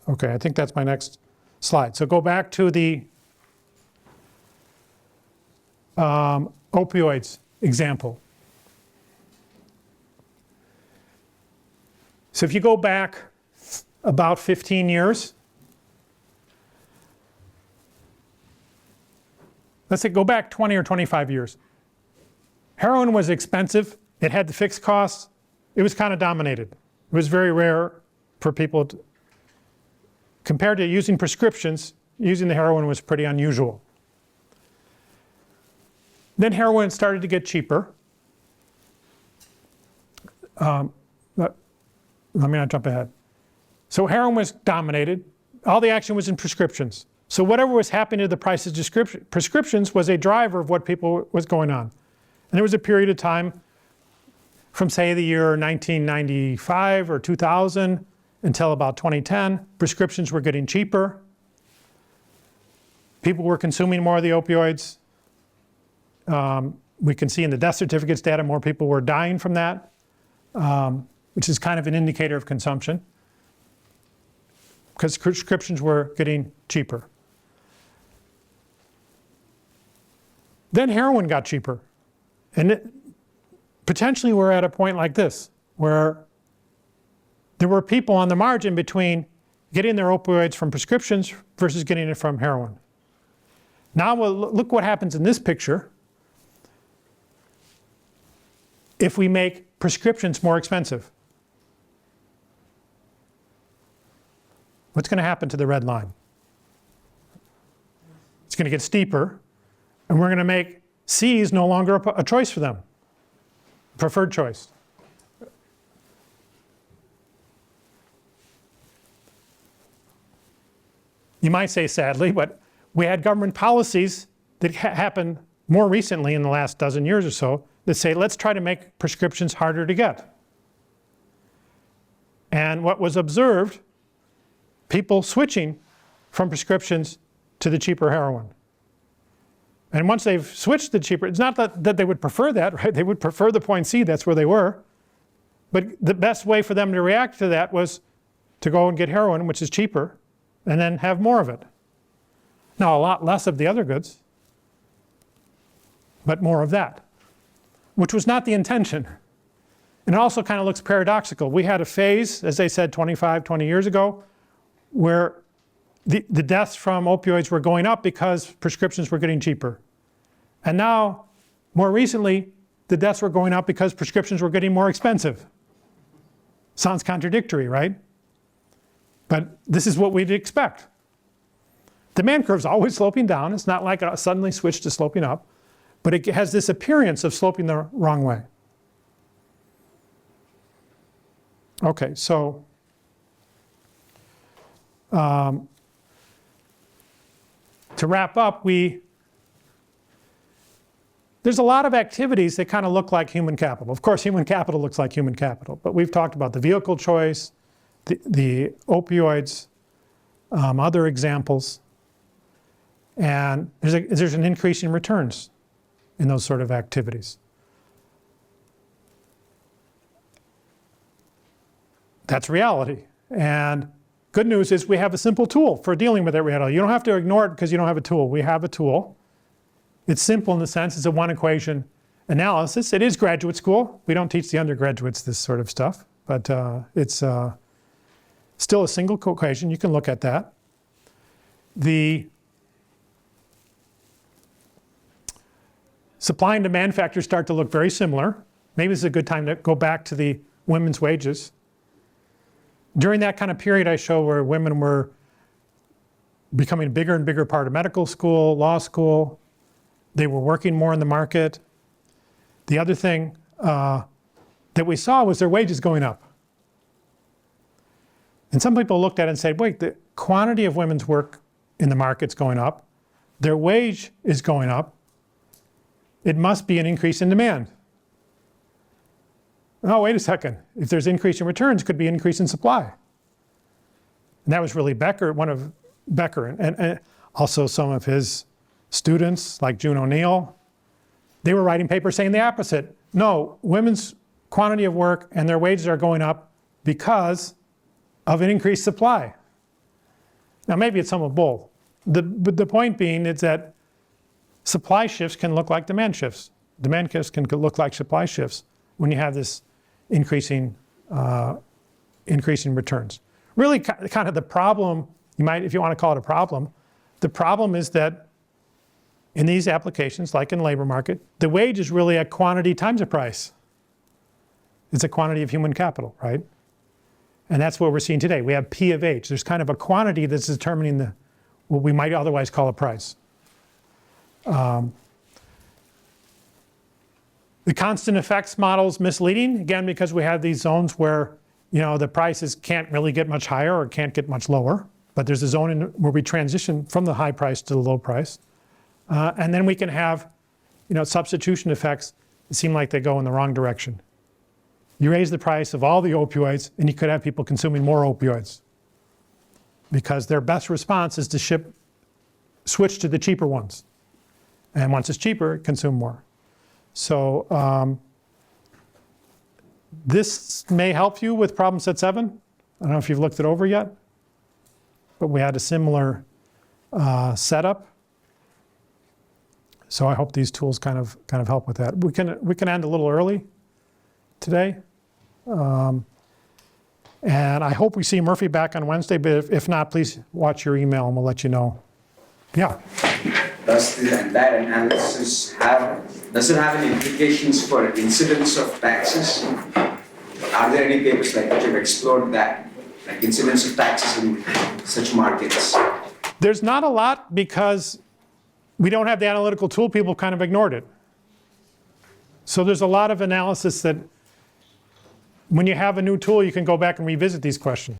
Okay, I think that's my next slide. So go back to the opioids example. So if you go back about 15 years, let's say go back 20 or 25 years. Heroin was expensive. It had the fixed costs. It was kind of dominated. It was very rare for people to, compared to using prescriptions, using the heroin was pretty unusual. Then heroin started to get cheaper. Let me not jump ahead. So heroin was dominated. All the action was in prescriptions. So whatever was happening to the price of prescriptions was a driver of what people was going on. And there was a period of time from, say, the year 1995 or 2000 until about 2010, prescriptions were getting cheaper. People were consuming more of the opioids. We can see in the death certificates data more people were dying from that, which is kind of an indicator of consumption, because prescriptions were getting cheaper. Then heroin got cheaper. And potentially we're at a point like this, where there were people on the margin between getting their opioids from prescriptions versus getting it from heroin. Now look what happens in this picture if we make prescriptions more expensive. What's going to happen to the red line? It's going to get steeper, and we're going to make C's no longer a choice for them, preferred choice. You might say sadly, but we had government policies that happened more recently in the last dozen years or so that say, let's try to make prescriptions harder to get. And what was observed, people switching from prescriptions to the cheaper heroin. And once they've switched to cheaper, it's not that they would prefer that, right? They would prefer the point C, that's where they were. But the best way for them to react to that was to go and get heroin, which is cheaper, and then have more of it. Now, a lot less of the other goods, but more of that, which was not the intention. And it also kind of looks paradoxical. We had a phase, as they said 25, 20 years ago, where the deaths from opioids were going up because prescriptions were getting cheaper. And now, more recently, the deaths were going up because prescriptions were getting more expensive. Sounds contradictory, right? But this is what we'd expect. Demand curve's always sloping down. It's not like a suddenly switch to sloping up, but it has this appearance of sloping the wrong way. Okay, so to wrap up, there's a lot of activities that kind of look like human capital. Of course, human capital looks like human capital, but we've talked about the vehicle choice, the opioids, other examples, and there's an increase in returns in those sort of activities. That's reality. And good news is we have a simple tool for dealing with that reality. You don't have to ignore it because you don't have a tool. We have a tool. It's simple in the sense it's a one equation analysis. It is graduate school. We don't teach the undergraduates this sort of stuff, but it's still a single equation. You can look at that. The supply and demand factors start to look very similar. Maybe this is a good time to go back to the women's wages. During that kind of period I show where women were becoming a bigger and bigger part of medical school, law school, they were working more in the market. The other thing that we saw was their wages going up. And some people looked at it and said, wait, the quantity of women's work in the market's going up, their wage is going up, it must be an increase in demand. Oh, wait a second. If there's increase in returns, it could be an increase in supply. And that was really Becker, one of Becker, and also some of his students, like June O'Neill. They were writing papers saying the opposite. No, women's quantity of work and their wages are going up because of an increased supply. Now maybe it's some of both. But the point being is that supply shifts can look like demand shifts. Demand shifts can look like supply shifts when you have this increasing returns. Really kind of the problem, if you want to call it a problem, the problem is that in these applications, like in the labor market, the wage is really a quantity times a price. It's a quantity of human capital, right? And that's what we're seeing today. We have P of H. There's kind of a quantity that's determining what we might otherwise call a price. The constant effects model is misleading, again, because we have these zones where the prices can't really get much higher or can't get much lower. But there's a zone where we transition from the high price to the low price. And then we can have substitution effects that seem like they go in the wrong direction. You raise the price of all the opioids, and you could have people consuming more opioids because their best response is to switch to the cheaper ones. And once it's cheaper, consume more. So this may help you with problem set 7. I don't know if you've looked it over yet, but we had a similar setup. So I hope these tools kind of help with that. We can end a little early today. And I hope we see Murphy back on Wednesday, but if not, please watch your email and we'll let you know. Yeah. Does the entire analysis does it have any implications for incidence of taxes? Are there any papers like that you've explored that, like incidence of taxes in such markets? There's not a lot because we don't have the analytical tool. People kind of ignored it. So there's a lot of analysis that when you have a new tool, you can go back and revisit these questions.